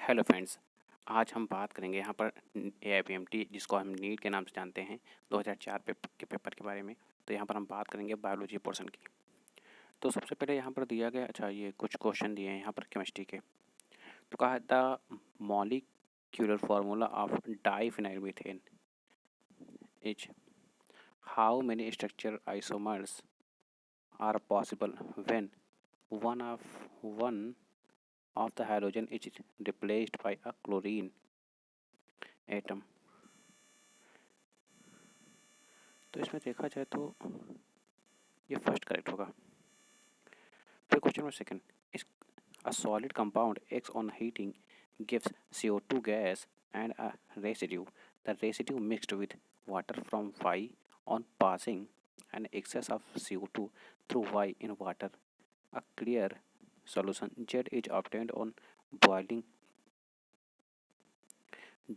Hello friends. आज हम बात करेंगे यहाँ पर AIPMT जिसको हम नीट के नाम से जानते हैं 2004 के पेपर के बारे में। तो यहाँ पर हम बात करेंगे बायोलॉजी पोर्शन की। तो सबसे पहले यहाँ पर दिया गया ये कुछ क्वेश्चन दिए हैं यहाँ पर केमिस्ट्री के। तो कहा the molecular formula of diphenyl methane is how many structure isomers are possible when one of the halogen is replaced by a chlorine atom. तो इसमें देखा जाए तो ये फर्स्ट करेक्ट होगा। फिर क्वेश्चन नंबर सेकंड, इस a solid compound x on heating gives CO2 gas and a residue. The residue mixed with water from Y on passing an excess of CO2 through Y in water. A clear solution Z is obtained on boiling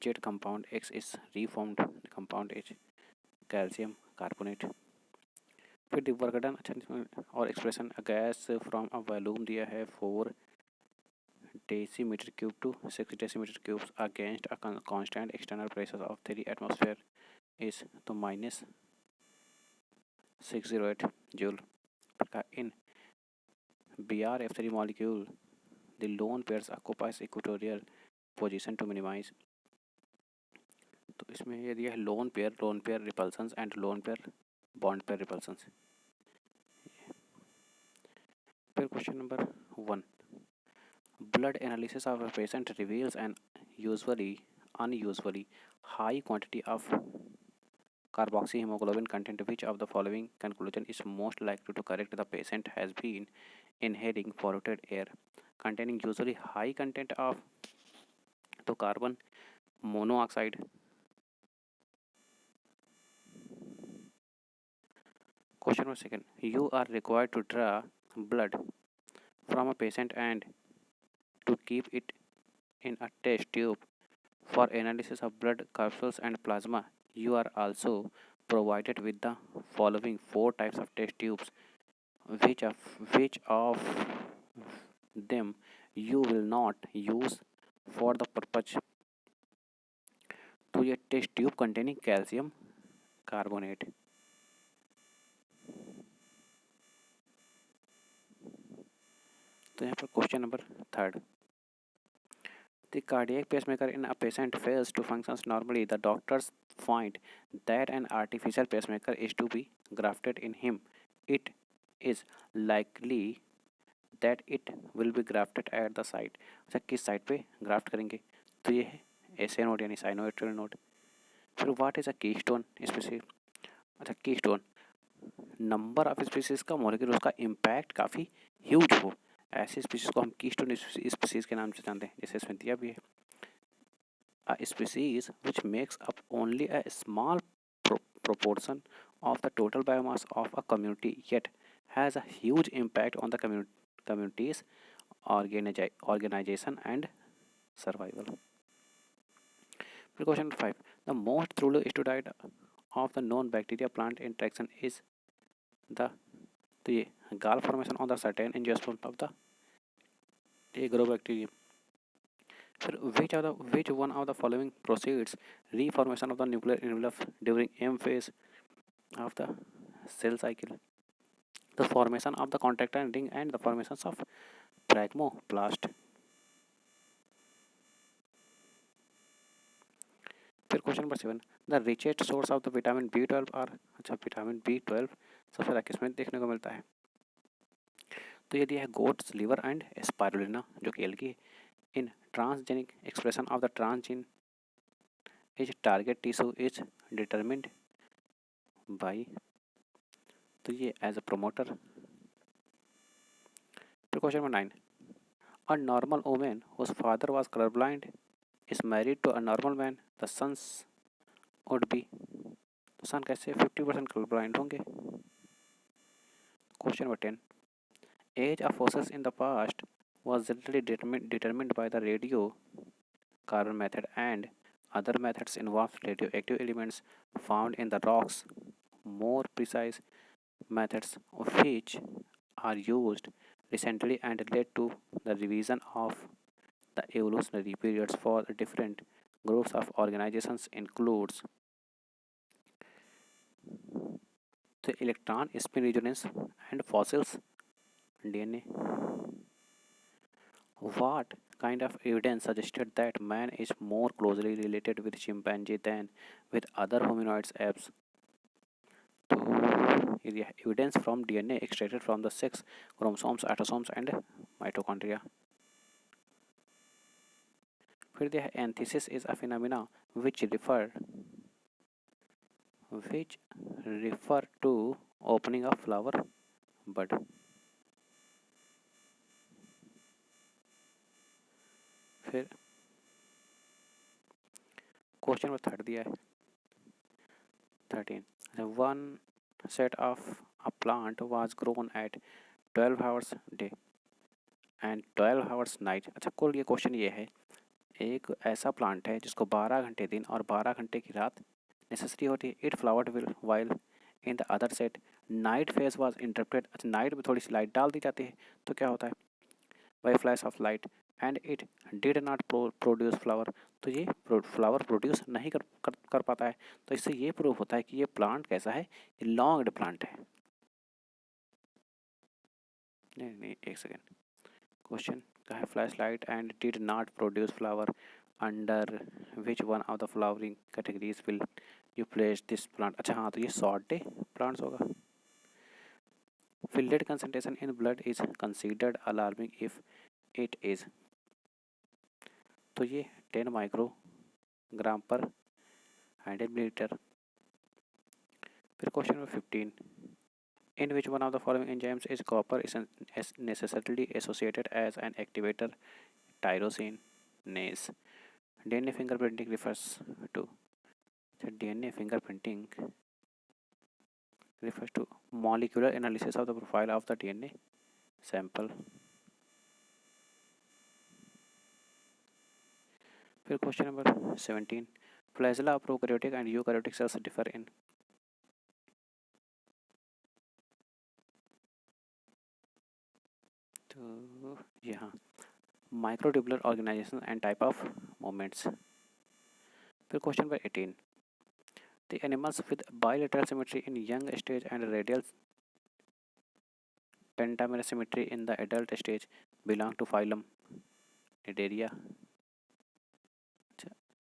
Z compound X is reformed compound H calcium carbonate। फिर work done और expansion gas from a volume दिया है 4 decimetre cube to 6 decimetre cube against a constant external pressure of 3 atmosphere is तो -608 joule. In BrF3 molecule the lone pairs occupies equatorial position to minimise. तो इसमें ये दिया है lone pair repulsions and lone pair bond pair repulsions. फिर question number 1, blood analysis of a patient reveals an unusually high quantity of carboxyhemoglobin content. Which of the following conclusion is most likely to correct? The patient has been inhaling polluted air containing usually high content of तो carbon monoxide। Question number 2, you are required to draw blood from a patient and to keep it in a test tube for analysis of blood corpuscles and plasma. You are also provided with the following 4 types of test tubes. Which of them you will not use for the purpose? तो ये test tube containing calcium carbonate. तो यहाँ पर question number 3, the cardiac pacemaker in a patient fails to function normally. The doctors find that an artificial pacemaker is to be grafted in him. It is likely that it will be grafted at the site. अच्छा, किस site पे graft करेंगे? तो ये है SA node यानी sinoatrial node. फिर what is a keystone species? अच्छा, कीस्टोन नंबर ऑफ स्पीसीज का मॉलिक्यूल उसका इम्पैक्ट काफ़ी ह्यूज हो, ऐसे स्पीसीज को हम कीस्टोन स्पीसीज के नाम से जानते हैं। जैसे इसमें दिया भी है a species which makes up only a small proportion of the total biomass of a community yet has a huge impact on the community's organization and survival. Question 5, the most thoroughly studied of the known bacteria plant interaction is the तो ये gall formation on the certain angiosperm of the agrobacterium. Which one of the following proceeds reformation of the nuclear envelope during M phase of the cell cycle? The formation of the contractile ring and the formations of pragmoblast. फिर question number 7, the richest source of the vitamin B12 और अच्छा vitamin B12 सबसे ज़्यादा किसमें देखने को मिलता है? तो ये दिया है गोट्स लिवर एंड स्पाइरुलिना जो कि algae in transgenic expression of the transgene is target tissue is determined by तो ये एज अ प्रोमोटर। फिर question number 9, a normal women whose father was colour blind is married to a normal man, the sons would be तो son कैसे 50% colour blind होंगे। Question number 10, age of forces in the past was generally determined by the radiocarbon method and other methods involve radioactive elements found in the rocks. More precise methods of which are used recently and led to the revision of The evolutionary periods for different groups of organizations includes the electron spin resonance and fossils DNA. What kind of evidence suggested that man is more closely related with chimpanzee than with other hominoids apes? तो ये evidence from DNA extracted from the sex chromosomes, autosomes and mitochondria. फिर दिया है anthesis is a phenomena which refer to opening of flower bud. फिर question number 3 दिया है 13. One set of a plant was grown at 12 hours day and 12 hours night. अच्छा कुल ये question ये है एक ऐसा प्लांट है जिसको 12 घंटे दिन और 12 घंटे की रात नेसेसरी होती है. It flowered will while in the other set night phase was interrupted. अच्छा नाइट में थोड़ी सी लाइट डाल दी जाती है तो क्या होता है by flash of light and it did not produce flower. तो ये फ्लावर प्रोड्यूस नहीं कर पाता है. तो इससे ये प्रूव होता है कि ये प्लांट कैसा है ये लॉन्ग्ड प्लांट है. नहीं एक सेकेंड क्वेश्चन का है flash light and did not produce flower under which one of the flowering categories will you place this plant. अच्छा हाँ तो ये शॉर्ट डे प्लांट्स होगा. Fielded concentration in blood is considered alarming if it is. तो ये 10 microgram पर 100 millilitre. फिर question number 15. In which one of the following enzymes is copper is necessarily associated as an activator tyrosinase? DNA fingerprinting refers to. So DNA fingerprinting refers to molecular analysis of the profile of the DNA sample. फिर question number 17. Flagella of prokaryotic and eukaryotic cells differ in. तो यहाँ microtubular organization and type of movements. फिर question number 18. The animals with bilateral symmetry in young stage and radial pentameral symmetry in the adult stage belong to phylum Nidaria.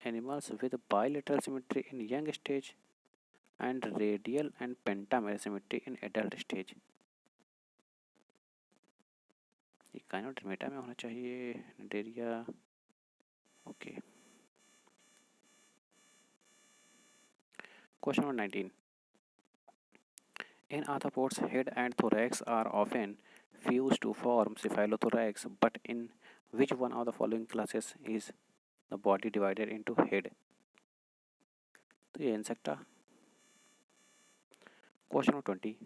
Animals with bilateral symmetry in young stage and radial and pentameral symmetry in adult stage. ये काइनोडर्मेटा में होना चाहिए Nidaria. Okay. Question number 19. In arthropods, head and thorax are often fused to form cephalothorax, but in which one of the following classes is the body divided into head? तो ये insecta. Question number 20.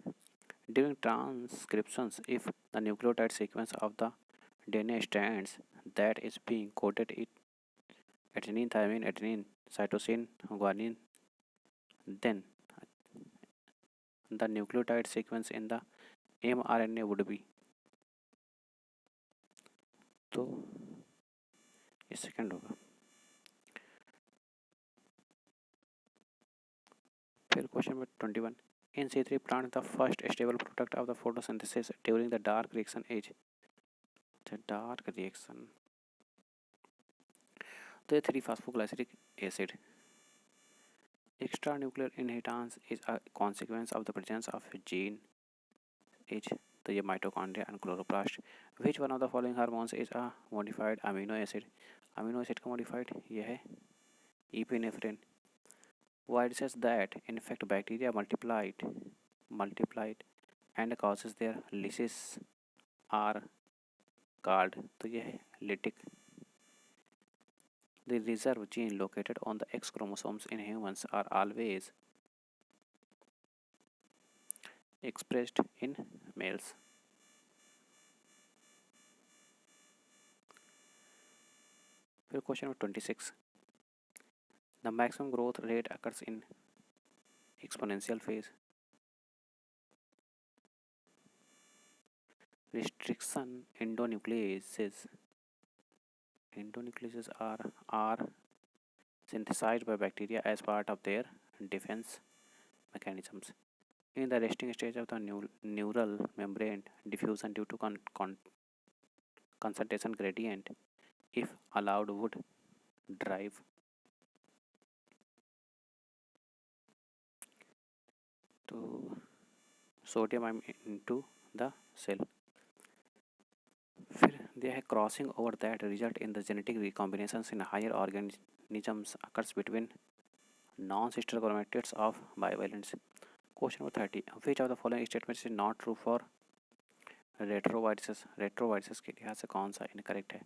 During transcriptions, if the nucleotide sequence of the DNA strands that is being coded it adenine, thymine, adenine, cytosine, guanine, then the nucleotide sequence in the mRNA would be. तो ये second होगा. फिर question number 21. In C3 plant, the first stable product of the photosynthesis during the dark reaction is the dark reaction. तो 3-phosphoglyceric acid. Extranuclear inheritance is a consequence of the presence of gene H. तो ये mitochondria and chloroplast. Which one of the following hormones is a modified amino acid? Amino acid का modified ये है epinephrine. White says that in fact bacteria multiplied and causes their lysis are called. तो ये है lytic. The reserve gene located on the X chromosomes in humans are always expressed in males. फिर question number 26. The maximum growth rate occurs in exponential phase. Restriction endonucleases Endonucleases are synthesized by bacteria as part of their defense mechanisms. In the resting stage of the neural membrane, diffusion due to concentration gradient, if allowed, would drive to sodium ion into the cell. फिर there है crossing over that result in the genetic recombinations in higher organisms occurs between non-sister chromatids of bivalents. Question number 30. Which of the following statements is not true for retroviruses? Retroviruses के लिहाज से कौन सा incorrect है?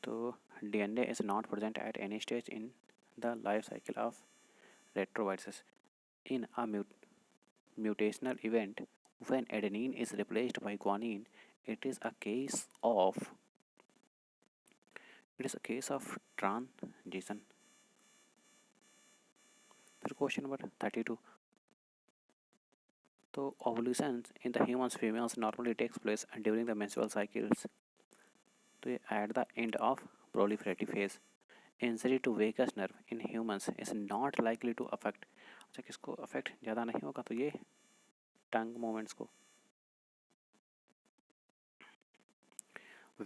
तो DNA is not present at any stage in the life cycle of retroviruses. In a mutational event, when adenine is replaced by guanine, it is a case of transition. फिर question number 32. तो ovulation in the humans females normally takes place during the menstrual cycles. तो ये at the end of proliferative phase. Injury to vagus nerve in humans is not likely to affect. अच्छा किसको affect ज़्यादा नहीं होगा तो ये टंग मूवमेंट्स को.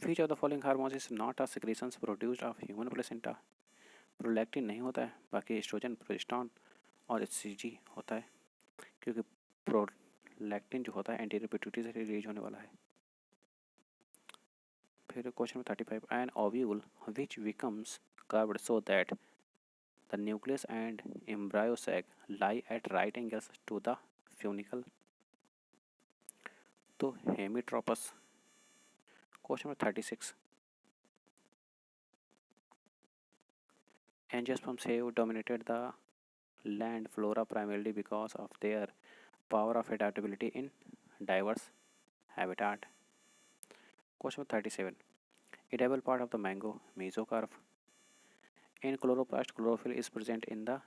Which of the following hormones is not a secretions produced of human placenta? Prolactin नहीं होता है, बाकी एस्ट्रोजन, प्रोजेस्टेरॉन और एचसीजी होता है, क्योंकि प्रोलैक्टिन जो होता है एंटीरियर पिट्यूटरी से रिलीज होने वाला है. फिर question number 35. An ovule which becomes curved so that the nucleus and embryo sac lie at right angles to the funicle. तो hemitropous. Question number 36. Angiosperms have dominated the land flora primarily because of their power of adaptability in diverse habitat. Question 37. Edible part of the mango, mesocarp. In chloroplast, chlorophyll is present in the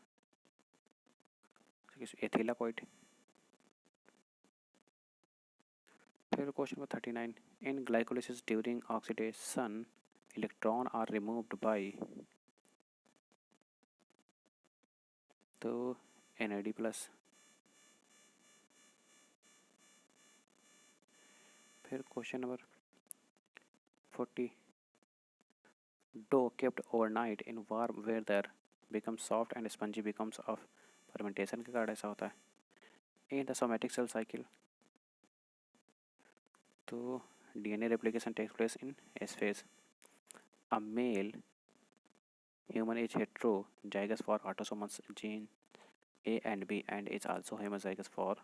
ethylacoid. Here question number 39. In glycolysis during oxidation, electron are removed by तो NAD plus. फिर question number 40. Dough kept overnight in warm weather becomes soft and spongy becomes of fermentation के कारण ऐसा होता है. In the somatic cell cycle, तो DNA replication takes place in S phase. A male human is heterozygous for autosomal gene A and B and is also homozygous for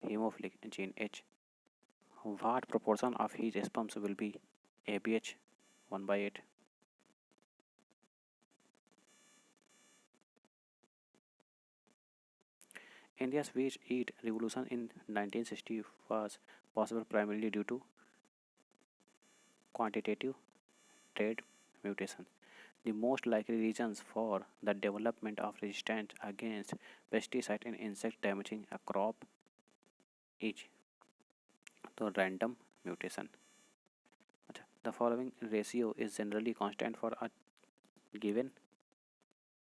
hemophilic gene H. What proportion of his sperms will be ABH 1/8? India's wheat revolution in 1960 was possible primarily due to quantitative trait mutation. The most likely reasons for the development of resistance against pesticide and insect damaging a crop is the random mutation. The following ratio is generally constant for a given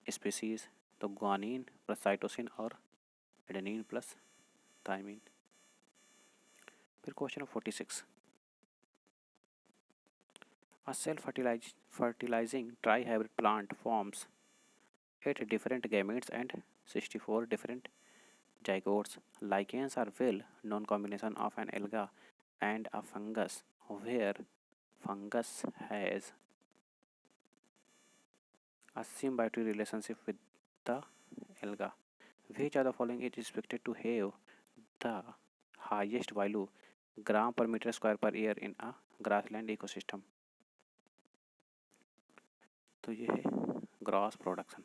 species, तो guanine plus cytosine और adenine plus thymine. फिर question 46. A self-fertilizing trihybrid plant forms 8 different gametes and 64 different zygotes. Lichens are well-known combination of an alga and a fungus, where fungus has a symbiotic relationship with the alga. Which of the following is expected to have the highest value gram per meter square per year in a grassland ecosystem? तो ये है gross production.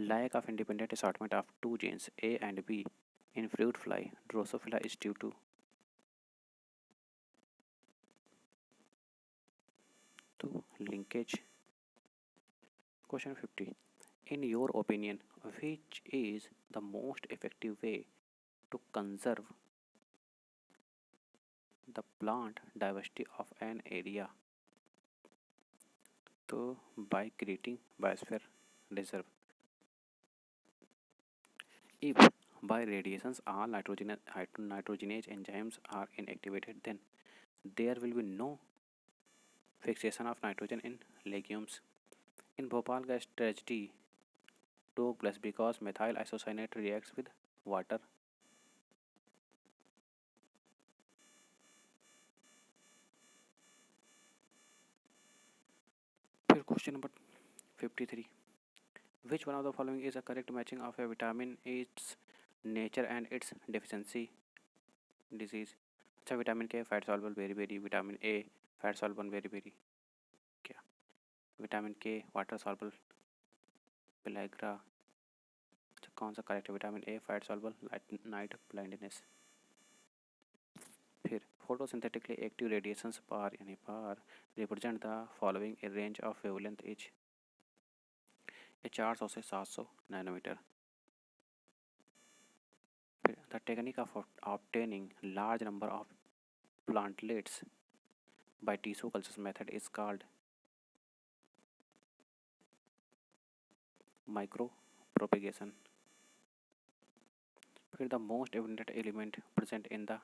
Lack of independent assortment of two genes A and B in fruit fly Drosophila is due to linkage. Question 50. In your opinion, which is the most effective way to conserve the plant diversity of an area? तो by creating biosphere reserve. If by radiations all nitrogenase enzymes are inactivated, then there will be no fixation of nitrogen in legumes. In Bhopal gas tragedy took place because methyl isocyanate reacts with water. फिर question number 53. Which one of the following is a correct matching of a vitamin, its nature and its deficiency disease? अच्छा vitamin K fat soluble beriberi, vitamin A fat soluble beriberi, क्या vitamin K water soluble pellagra. अच्छा कौन सा correct है? Vitamin A fat soluble night blindness. फिर photosynthetically active radiations PAR यानी PAR represent the following a range of wavelength is. ये 400 से 700 nanometre. फिर the technique of obtaining large number of plantlets by tissue culture method is called micropropagation. फिर the most abundant element present in the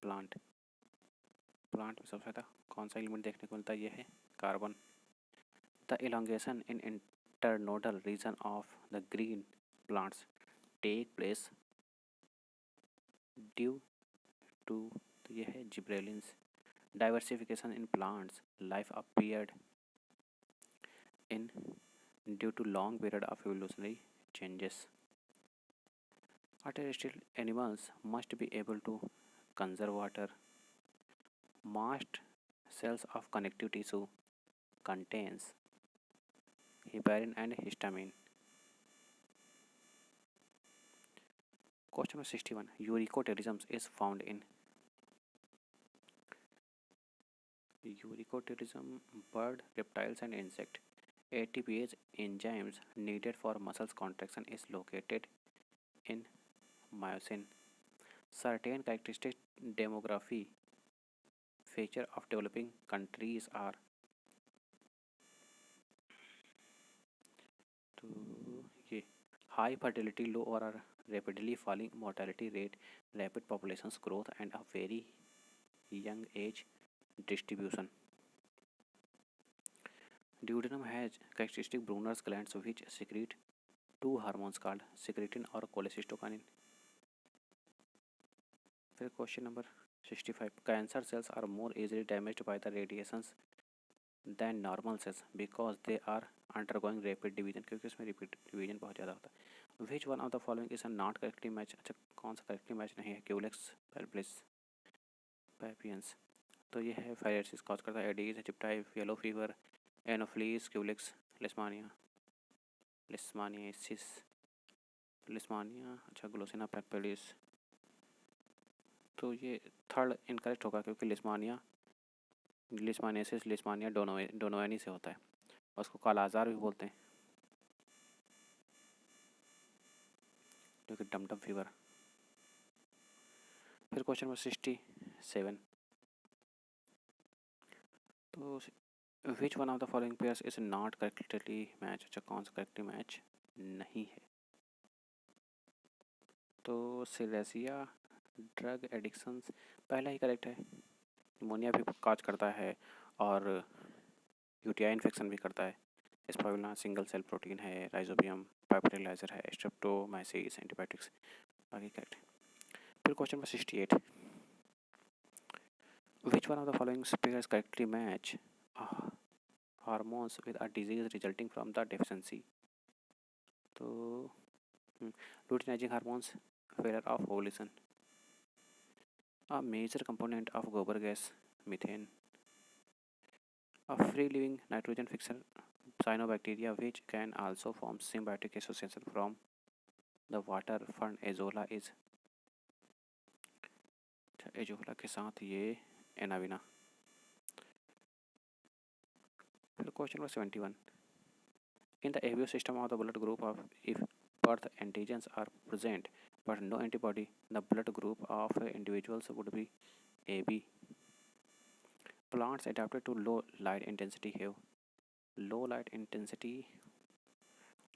plant में सबसे ज़्यादा कौन सा element देखने को मिलता है? ये है carbon. The elongation in internodal region of the green plants take place due to, तो ये है gibberellins. Diversification in plants life appeared in due to long period of evolutionary changes. Terrestrial animals must be able to conserve water. Mast cells of connective tissue contains heparin and histamine. Question number 61. Eurycoterism is found in bird, reptiles and insect. ATPase enzymes needed for muscles contraction is located in myosin. Certain characteristic demography feature of developing countries are, तो ये high fertility, low or rapidly falling mortality rate, rapid populations growth and a very young age distribution. Duodenum has characteristic Brunner's glands which secrete two hormones called secretin or cholecystokinin. फिर question number 65. Cancer cells are more easily damaged by the radiations than normal cells because they are undergoing rapid division, क्योंकि इसमें repeat division बहुत ज़्यादा होता है. Which one of the following is a not correctly match? अच्छा कौन सा correctly match नहीं है? क्यूलेक्स पेल्पिस पैपियंस, तो ये है फायरोसिस कॉज करता है, एडीज, हिप्टाइव, yellow fever, Anopheles, Culex, Leishmania, leishmaniasis, Leishmania, अच्छा ग्लोसिना पैपिलिस, तो ये थर्ड इनकरेक्ट होगा क्योंकि लिस्मानियासिस लिस्मानिया डोनोवेनी से होता है और उसको कालाजार भी बोलते हैं क्योंकि डमडम फीवर। फिर क्वेश्चन नंबर 67. तो which one of the following pairs is not correctly match? अच्छा कौन सा करेक्टली मैच नहीं है? तो सिलेसिया ड्रग एडिक्शंस पहला ही करेक्ट है। निमोनिया भी काज करता है और यूटीआई इन्फेक्शन भी करता है। स्पाइरुलिना सिंगल सेल प्रोटीन है, राइजोबियम पाइपरलाइजर है, स्ट्रेप्टोमाइसिस एंटीबायोटिक्स बाकी करेक्ट है। फिर question number 68. Which one of the following pairs correctly match hormones with a disease resulting from the deficiency? तो luteinizing hormones, failure of ovulation. A major component of gobar gas, methane. A free-living nitrogen fixer, cyanobacteria, which can also form symbiotic association from the water fern azolla is. Azolla के साथ ये एनाविना। फिर question number 71. In the ABO system of the blood group of if birth antigens are present but no antibody, the blood group of individuals would be AB. Plants adapted to low light intensity have low light intensity,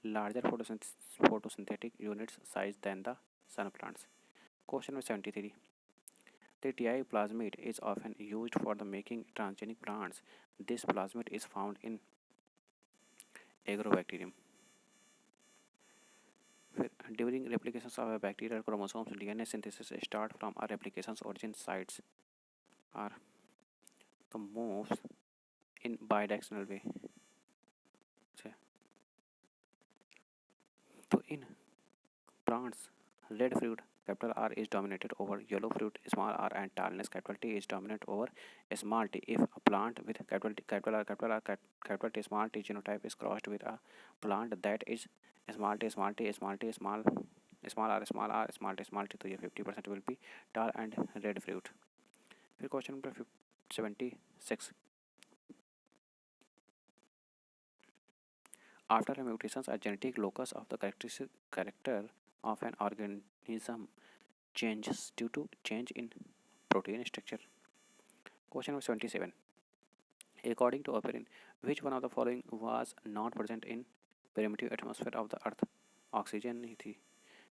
larger photosynthetic units size than the sun plants. Question number 73. The TI plasmid is often used for the making transgenic plants. This plasmid is found in agrobacterium. During replications of a bacterial chromosomes, DNA synthesis start from a replication's origin sites are the moves in bidirectional way. So in plants, red fruit capital R is dominated over yellow fruit small r and tallness capital T is dominant over small t. If a plant with capital R capital T small t genotype is crossed with a plant that is small t small t small t small r small t, तो ये 50% will be tall and red fruit. फिर question number 76. After a mutation, a genetic locus of the character of an organism changes due to change in protein structure. Question number 77. According to Operin, which one of the following was not present in primitive atmosphere of the Earth? Oxygen थी.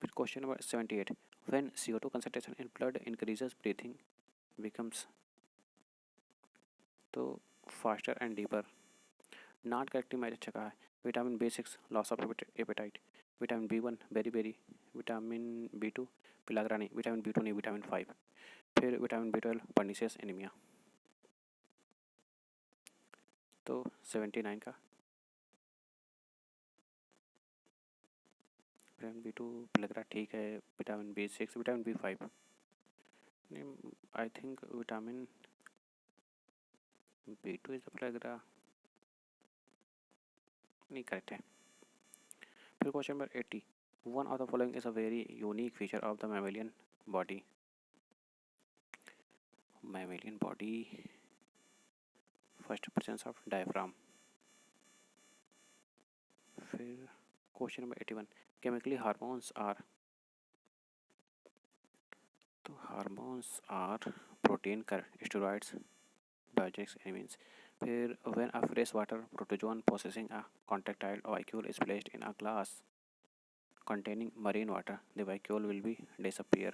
फिर question number 78. When CO2 concentration in blood increases, breathing becomes तो faster and deeper. Not correctly match अच्छा कहा है. Vitamin B6 loss of appetite. Vitamin B1 berry. Vitamin B2 पिलागरा नहीं. Vitamin B2 नहीं. Vitamin 5. फिर Vitamin B12 pernicious anemia. तो 79 का vitamin B2 पिलागरा ठीक है. विटामिन B6 विटामिन B5 नहीं. I think vitamin B2 is pellagra नहीं करेक्ट है. फिर question number 80. One of the following is a very unique feature of the mammalian body. Mammalian body. First presence of diaphragm. फिर question number 81. Chemically hormones are तो hormones are protein steroids biogenic amines. फिर when a freshwater protozoan possessing a contractile vacuole is placed in a glass containing marine water, the vacuole will be disappear.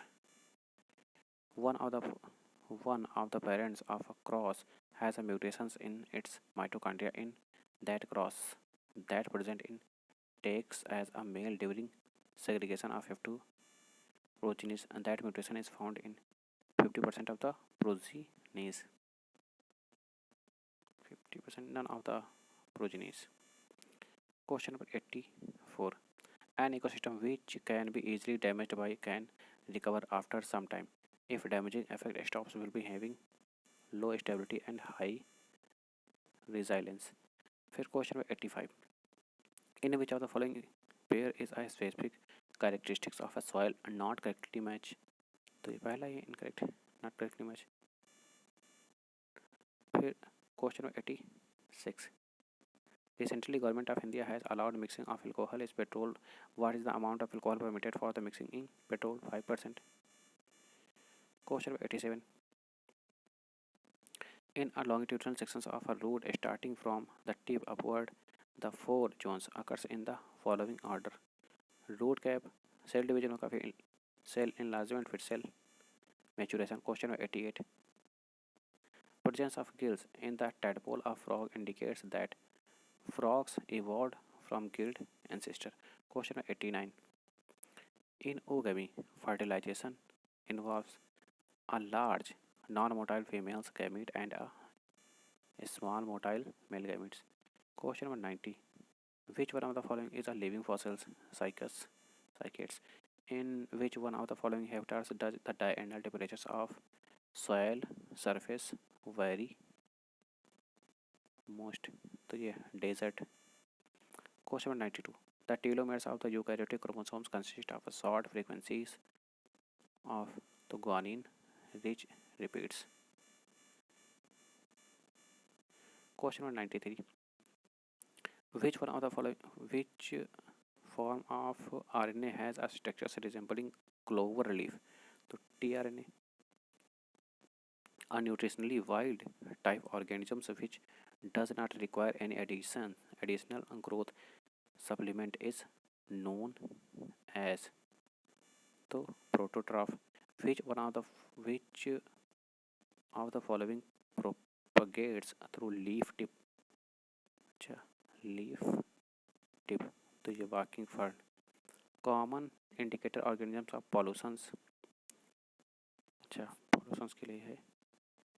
One of the parents of a cross has a mutations in its mitochondria in that cross that present in takes as a male during segregation of F2 progenies, and that mutation is found in 50% of the progenies. 50% none of the progenies. Question number 84. An ecosystem which can be easily damaged by can recover after some time. If damaging effect stops, will be having low stability and high resilience. फिर question number 85. In which of the following pair is a specific characteristics of a soil not correctly match? तो ये पहला ही incorrect, not correctly match. फिर question number 86. Recently, Government of India has allowed mixing of alcohol is petrol. What is the amount of alcohol permitted for the mixing in petrol? 5%. Question number 87. In a longitudinal sections of a root starting from the tip upward, the four zones occurs in the following order. Root cap, cell division of cell enlargement with cell maturation. Question number 88. Presence of gills in the tadpole of frog indicates that frogs evolved from gilled ancestor. Question 89. In oogamy, fertilization involves a large non-motile female gamete and a small motile male gametes. Question number 90. Which one of the following is a living fossils? Cycads. In which one of the following habitats does the diurnal temperatures of soil surface vary most? तो ये desert. Question number 92. The telomeres of the eukaryotic chromosomes consist of short frequencies of the guanine rich repeats. Question number 93. Which one of the following which form of RNA has a structure resembling clover leaf? तो tRNA. A nutritionally wild type organisms which does not require any additional growth supplement is known as the prototroph. Which of the following propagates through leaf tip? अच्छा, leaf tip, तो ये walking fern. Common indicator organisms of pollutions. अच्छा, pollutions के लिए है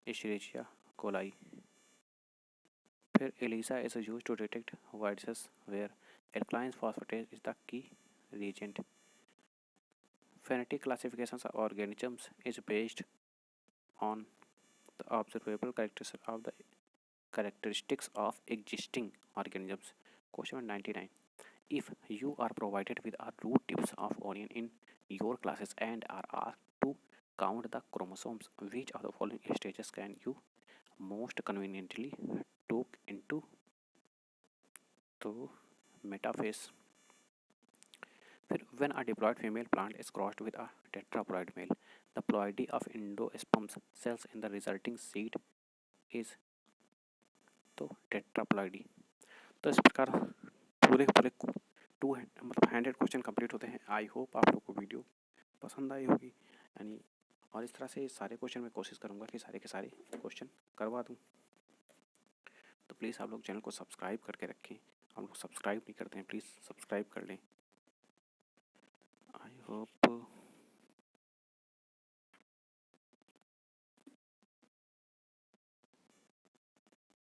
Escherichia coli. फिर ELISA is used to detect viruses where alkaline phosphatase is the key reagent. Phenetic classifications of organisms is based on the observable characteristics of existing organisms. Question 99. If you are provided with a root tips of onion in your classes and are asked to count the chromosomes, which of the following stages can you most conveniently took into the metaphase? When a diploid female plant is crossed with a tetraploid male, the ploidy of endosperm cells in the resulting seed is तो टेट्राप्लॉइडी. तो इस प्रकार पूरे पूरे 200 question complete होते हैं. I hope आप लोग को वीडियो पसंद आई होगी यानी, और इस तरह से सारे क्वेश्चन मैं कोशिश करूँगा कि सारे के सारे क्वेश्चन करवा दूँ. तो प्लीज़ आप लोग चैनल को सब्सक्राइब करके रखें. आप लोग सब्सक्राइब नहीं करते हैं, प्लीज़ सब्सक्राइब कर लें. I hope